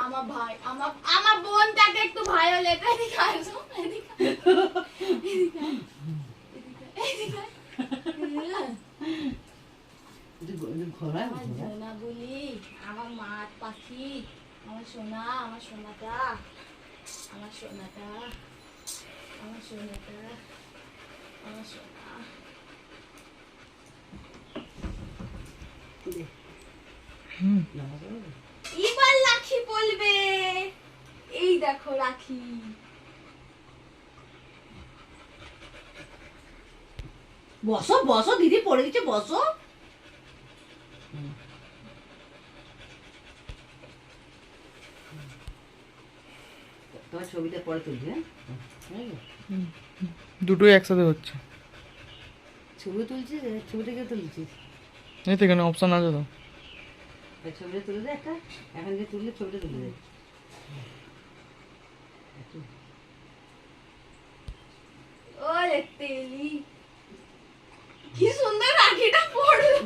আমার ভাই, আমার বোনটাকে একটু ভায়োলেট এদিকে আসো, এদিকে এদিকে আমার সোনা বলি, আমার মাঠ পাখি, আমার সোনা, আমার সোনাটা, আমার সোনাটা, আমার সোনাটা, আমার সোনা। এবার রাখি বলবে, এই দেখো রাখি। বসো বসো, দিদি পড়ে গেছে, বসো। তোমার ছবিটা পরে তুলছি। হ্যাঁ, দুটোই একসাথে হচ্ছে। ছবি তুলছিস, ছবিটা কেউ তুলছিস? এই তো এখানে অপশান আছে তো। ছবিটা তুলে দে একটা, এখন যে তুললে ছবিটা তুলে দে। ওরে তেলি, কি সুন্দর রাখিটা পড়লো।